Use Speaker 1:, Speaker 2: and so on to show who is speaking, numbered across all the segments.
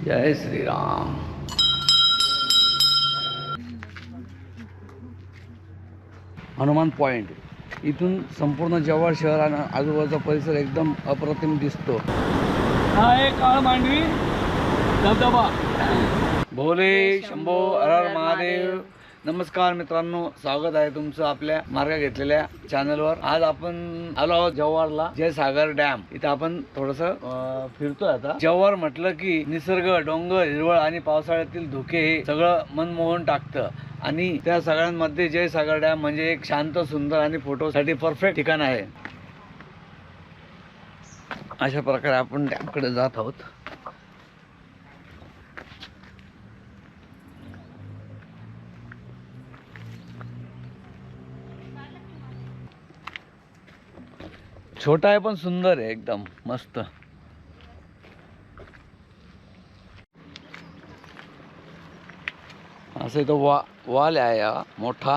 Speaker 1: जय Shriram. Hanuman point इथून संपूर्ण जव्हार शहर आणि आजूबाजूचा परिसर एकदम अप्रतिम दिसतो।
Speaker 2: हा एक काळ मांडवी धबधबा।
Speaker 1: भोले शंभो हर हर महादेव। नमस्कार मित्रांनो, स्वागत आहे तुमचं आपल्या मार्ग घेतलेल्या चॅनलवर। आज आपण आलो आहोत जव्हारला, जयसागर डॅम इथं आपण थोडंसं फिरतोय। आता जव्हार म्हटलं की निसर्ग, डोंगर, हिरवळ आणि पावसाळ्यातील धुके हे सगळं मनमोहन टाकतं आणि त्या सगळ्यांमध्ये जयसागर डॅम म्हणजे एक शांत, सुंदर आणि फोटोसाठी परफेक्ट ठिकाण आहे। अशा प्रकारे आपण डॅमकडे जात आहोत। छोटा आहे पण सुंदर आहे, एकदम मस्त। असं तो वाल आहे हा मोठा।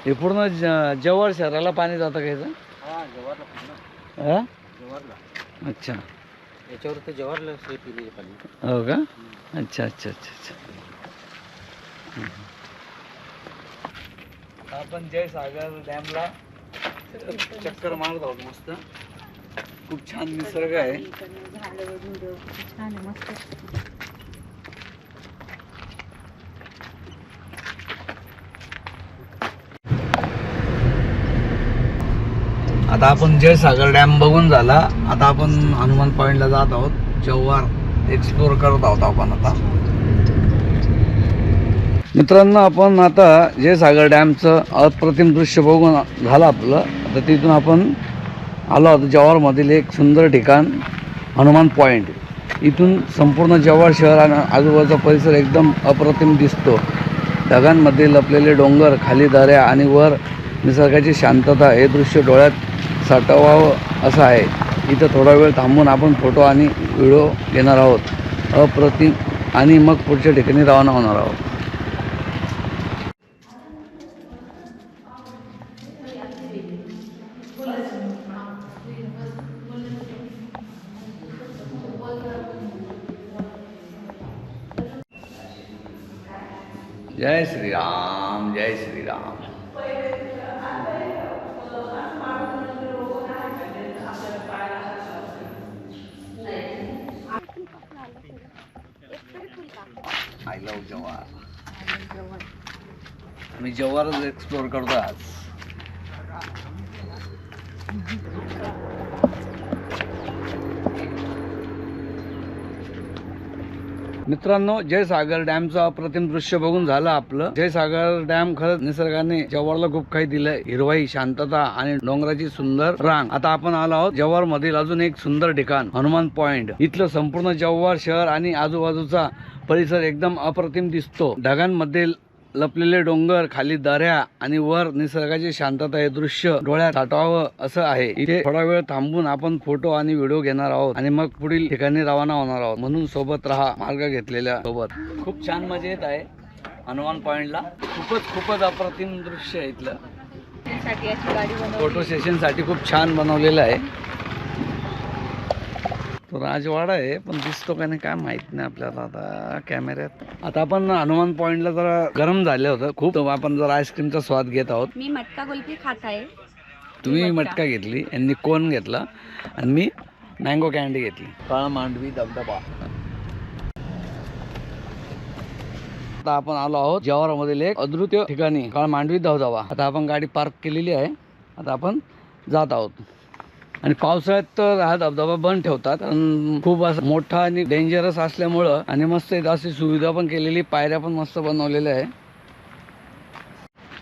Speaker 1: हे पूर्ण जव्हार शहराला पाणी जातं का याचं?
Speaker 2: हा जव्हारला पूर्ण.
Speaker 1: हा?
Speaker 2: जव्हारला.
Speaker 1: अच्छा,
Speaker 2: याच्यावर ते जव्हारला पिण्याचे पाणी.
Speaker 1: हो का? अच्छा अच्छा अच्छा अच्छा। आपण जयसागर डॅमला चक्कर मारत आहोत। मस्त, खूप छान निसर्ग आहे। आता आपण जयसागर डॅम बघून झाला। आता आपण हनुमान पॉइंटला जात आहोत। जव्हार एक्सप्लोर करत आहोत आपण आता। मित्रांनो, आपण आता जयसागर डॅमचं अप्रतिम दृश्य बघून झालं आपलं। आता तिथून आपण आलो आहोत जव्हारमधील एक सुंदर ठिकाण हनुमान पॉइंट। इथून संपूर्ण जव्हार शहर आणि आजूबाजूचा परिसर एकदम अप्रतिम दिसतो। ढगांमध्ये लपलेले डोंगर, खाली दऱ्या आणि वर निसर्गाची शांतता हे दृश्य डोळ्यात साठवावं असं आहे। इथं थोडा वेळ थांबून आपण फोटो आणि व्हिडिओ घेणार आहोत अप्रतिम, आणि मग पुढच्या ठिकाणी रवाना होणार आहोत। जय श्रीराम, जय श्रीराम। I love Jawhar. मी जव्हारच एक्सप्लोर करतो आज। मित्रांनो, जयसागर डॅमचं अप्रतिम दृश्य बघून झालं आपलं। जयसागर डॅम खरंच निसर्गाने जव्हारला खूप काही दिलंय। हिरवाई, शांतता आणि डोंगराची सुंदर रांग। आता आपण आलो आहोत जव्हार मधील अजून एक सुंदर ठिकाण हनुमान पॉइंट। इथलं संपूर्ण जव्हार शहर आणि आजूबाजूचा परिसर एकदम अप्रतिम दिसतो। ढगांमध्ये लपलेले डोंगर, खाली दऱ्या आणि वर निसर्गाची शांतता हे दृश्य डोळ्यात साठवावं असं आहे। इथे थोडा वेळ थांबून आपण फोटो आणि व्हिडिओ घेणार आहोत आणि मग पुढील ठिकाणी रवाना होणार आहोत। म्हणून सोबत राहा मार्ग घेतलेल्या सोबत। खूप छान मजा येत आहे हनुमान पॉइंटला। खूपच अप्रतिम दृश्य आहे इथलं। फोटो सेशन साठी खूप छान बनवलेलं आहे। तो राजवाडा आहे, पण दिसतो का नाही काय माहित नाही आपल्याला आता कॅमेऱ्यात। आता आपण हनुमान पॉइंटला जरा गरम झालं होतं खूप, तर आपण जरा आईस्क्रीमचा स्वाद घेत आहोत।
Speaker 3: मी मटका कुल्फी खात आहे।
Speaker 1: तुम्ही मटका घेतली, यांनी कोन घेतला आणि मी मँगो कॅन्डी घेतली। काळ मांडवी धबधबा। आता आपण आलो आहोत जव्हार मधील एक अद्भुत ठिकाणी काळ मांडवी धबधबा। आता आपण गाडी पार्क केलेली आहे। आता आपण जात आहोत। आणि पावसाळ्यात तर हा धबधबा बंद ठेवतात, खूप असं मोठा आणि डेंजरस असल्यामुळं। आणि मस्त अशी सुविधा पण केलेली, पायऱ्या पण मस्त बनवलेल्या आहे।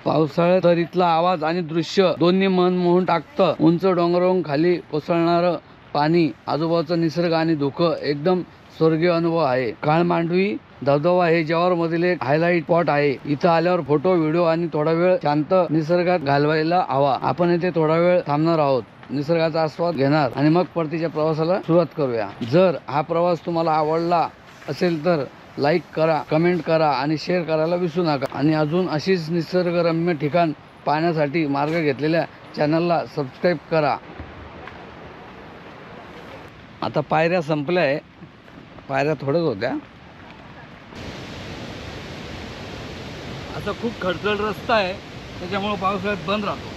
Speaker 1: पावसाळ्यात तर इथला आवाज आणि दृश्य दोन्ही मन मोहून टाकतं। उंच डोंगरावरून खाली कोसळणारं पाणी, आजूबाजूचा निसर्ग आणि धुकं एकदम स्वर्गीय अनुभव आहे। काळ मांडवी धबधबा हे जव्हार मधील एक हायलाइट स्पॉट आहे। इथं आल्यावर फोटो, व्हिडिओ आणि थोडा वेळ शांत निसर्गात घालवायला हवा। आपण इथे थोडा वेळ थांबणार आहोत, निसर्गाचा आस्वाद घेणार आणि मग परतीच्या प्रवासाला सुरुवात करूया। जर हा प्रवास तुम्हाला आवडला असेल तर लाईक करा, कमेंट करा आणि शेअर करायला विसरू नका। आणि अजून अशीच निसर्गरम्य ठिकाण पाहण्यासाठी मार्ग घेतलेल्या चॅनलला सबस्क्राईब करा। आता पायऱ्या संपल्या आहे, पायऱ्या थोड्याच होत्या. आता खूप खडखड रस्ता आहे, त्याच्यामुळे पावसाळ्यात बंद राहतो.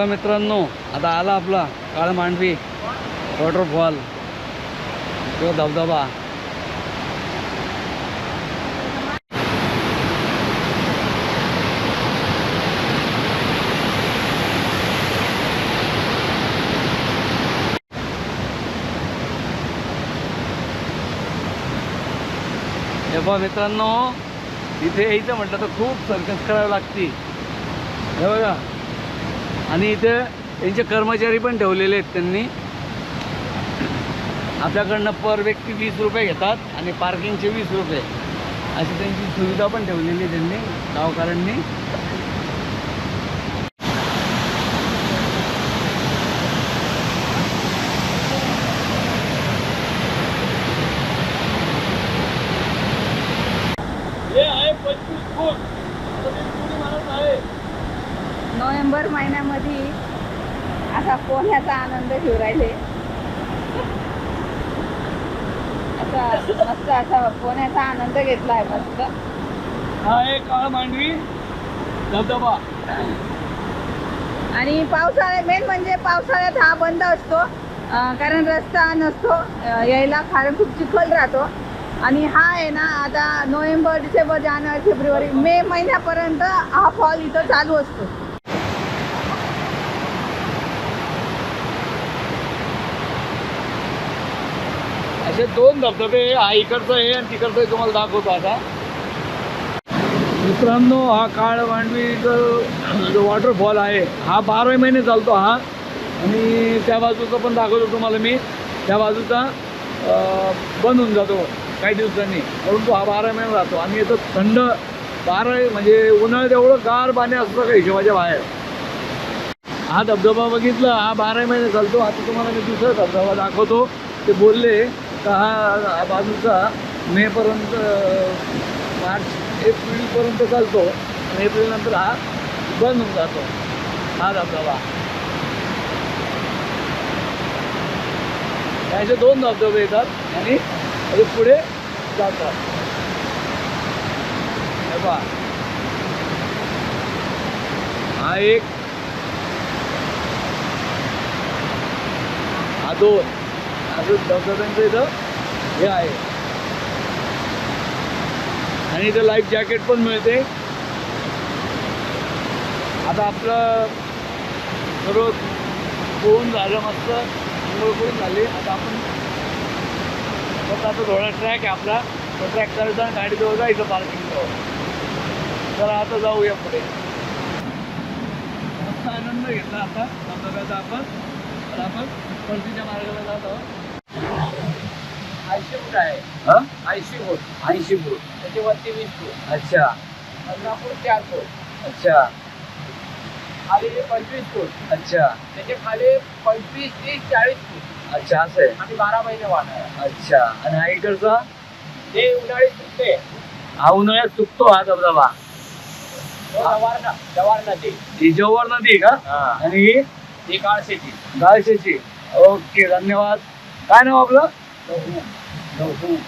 Speaker 1: मित्रांनो, आता आला आपला काळ मांडवी वॉटरफॉल किंवा धबधबा. हे बघा मित्रांनो, इथे यायचं म्हटलं तर खूप सर्कस करावी लागते. हे बघा, आणि इथे त्यांचे कर्मचारी पण ठेवलेले आहेत त्यांनी. आपल्याकडनं पर व्यक्ती 20 रुपये घेतात आणि पार्किंगचे 20 रुपये अशी त्यांची सुविधा पण ठेवलेली आहे त्यांनी, गावकऱ्यांनी. हे आहे 25 फूट.
Speaker 3: नोव्हेंबर महिन्यामध्ये असा पोहण्याचा आनंद घेऊ राहिले. असा मस्त असा पोहण्याचा आनंद घेतला आहे मस्त.
Speaker 1: हा आहे काळ मांडवी धबधबा.
Speaker 3: आणि पावसाळ्यात मेन म्हणजे पावसाळ्यात हा बंद असतो, कारण रस्ता नसतो यायला, कारण खूप चिखल राहतो. आणि हा आहे ना, आता नोव्हेंबर, डिसेंबर, जानेवारी, फेब्रुवारी, मे महिन्यापर्यंत हा फॉल इथं चालू असतो.
Speaker 1: असे 2 धबधबे, हा इकडचा आहे आणि तिकडचा आहे, तुम्हाला दाखवतो आता. मित्रांनो, हा काळ मांडवी जो वॉटरफॉल आहे हा 12 महिने चालतो हा. आणि त्या बाजूचा पण दाखवतो तुम्हाला मी. त्या बाजूचा बंद होऊन जातो काही दिवसांनी, परंतु हा 12 महिने राहतो. आणि इथं थंड 12 म्हणजे उन्हाळ्यात एवढं गार पाणी असतं का हिशोबाच्या बाहेर. हा धबधबा बघितला, हा 12 महिने चालतो. आता तुम्हाला मी दुसरा धबधबा दाखवतो. ते बोलले का हा बाजूचा मेपर्यंत, मार्च एप्रिलपर्यंत चालतो आणि एप्रिलनंतर हा बंद होऊन जातो हा धबधबा. असे 2 धबधबे येतात आणि असे पुढे जातात. हे पहा, हा एक, हा 2 असं धबधब्यांचं इथं हे आहे. आणि इथं लाईफ जॅकेट पण मिळते. आता आपलं सर्व पोहून झालं, मस्त अंघोळ करून झाली. आता आपण थोडा ट्रॅक आहे आपला, तो ट्रॅक करायचा, गाडीजवळ जायचं पार्किंगजवळ. तर आता जाऊया पुढे. मस्त आनंद घेतला आता धबधब्याचा आपण. तर आपण परतीच्या मार्गाला जात आहोत.
Speaker 2: 80 फूट आहे. 80 फूट.
Speaker 1: 80 फूट.
Speaker 2: त्याच्यावरती 20 फूट.
Speaker 1: अच्छा
Speaker 2: 15 फूट 4 फूट.
Speaker 1: अच्छा
Speaker 2: खाली 25 फूट.
Speaker 1: अच्छा
Speaker 2: त्याच्या खाली 25, 30, 40 फूट.
Speaker 1: अच्छा, असं आहे.
Speaker 2: आणि 12 महिने वाहणार आहे.
Speaker 1: अच्छा, आणि हा इकडचा
Speaker 2: ते उन्हाळी सुटते.
Speaker 1: हा उन्हाळ्यात चुकतो हा धबधबा.
Speaker 2: जवार नदी.
Speaker 1: ही जव्हार नदी का? आणि ही
Speaker 2: ही काळशेची.
Speaker 1: गाळशेची. ओके, धन्यवाद. काय नाव आपलं?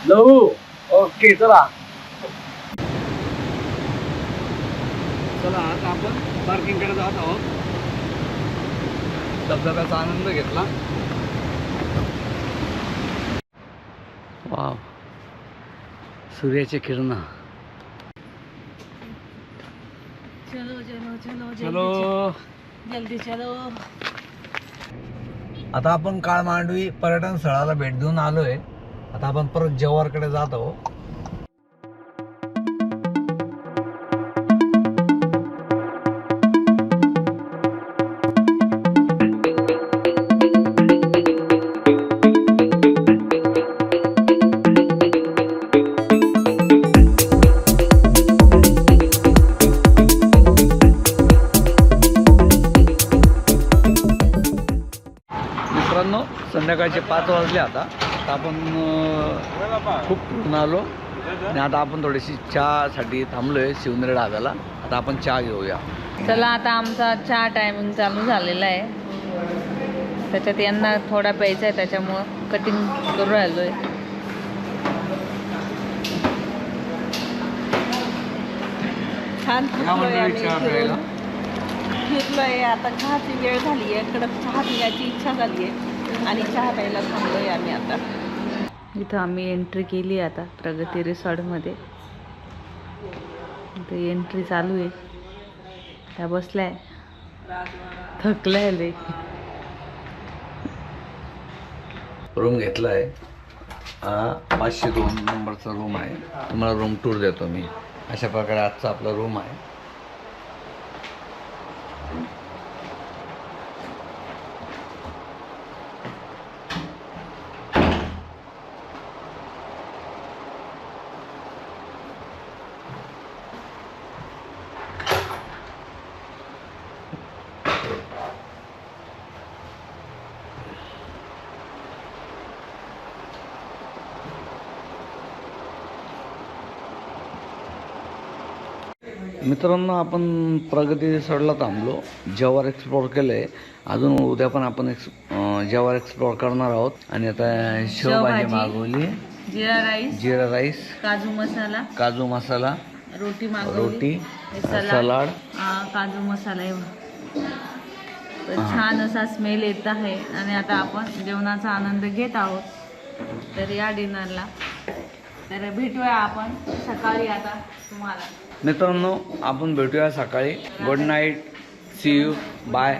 Speaker 1: लहू. ओके, चला चला आता आपण पार्किंगकडे जात आहोत. धबधब्याचा आनंद घेतला. वाव, सूर्याचे किरण.
Speaker 3: चलो चलो चलो
Speaker 1: चलो
Speaker 3: जल्दी चलो.
Speaker 1: आता आपण काळ मांडवी पर्यटन स्थळाला भेट देऊन आलोय. आता आपण परत जव्हारकडे जात आहोत. मित्रांनो संध्याकाळचे 5 वाजले आता तर आपण खूप फिरून आलो आणि आता आपण थोडीशी चहासाठी थांबलोय शिवनेरी ढाब्याला. आता आपण चहा घेऊया.
Speaker 3: चला आता आमचा चहा टायमिंग चालू झालेला आहे. त्याच्यात यांना थोडा प्यायचा आहे त्याच्यामुळं कटिंग करून राहिलोय. छान फिरलोय. आता चहाची वेळ झाली आहे. कडक चहा पिण्याची इच्छा झाली आहे आणि चहा प्यायला थांबलोय आम्ही आता. इथं आम्ही एंट्री केली आता प्रगती रिसॉर्टमध्ये. इथं एंट्री चालू आहे. त्या बसलाय थकलाय लय.
Speaker 1: रूम घेतला आहे. हा 502 नंबरचा रूम आहे. तुम्हाला रूम टूर देतो मी. अशा प्रकारे आजचा आपला रूम आहे. मित्रांनो आपण प्रगती रिसॉर्टला थांबलो. जव्हार एक्सप्लोअर केलं आहे. अजून उद्या पण आपण जव्हार एक्सप्लोअर करणार आहोत. आणि आता शेवभाजी मागवली. जिरा राईस काजू मसाला रोटी सलाड
Speaker 3: काजू मसाला छान असा स्मेल येत आहे. आणि आता आपण जेवणाचा आनंद घेत आहोत. तर या डिनरला तर भेटूया आपण सकाळी. आता तुम्हाला
Speaker 1: मित्रांनो आपण भेटूया सकाळी. Good night. See you. Bye.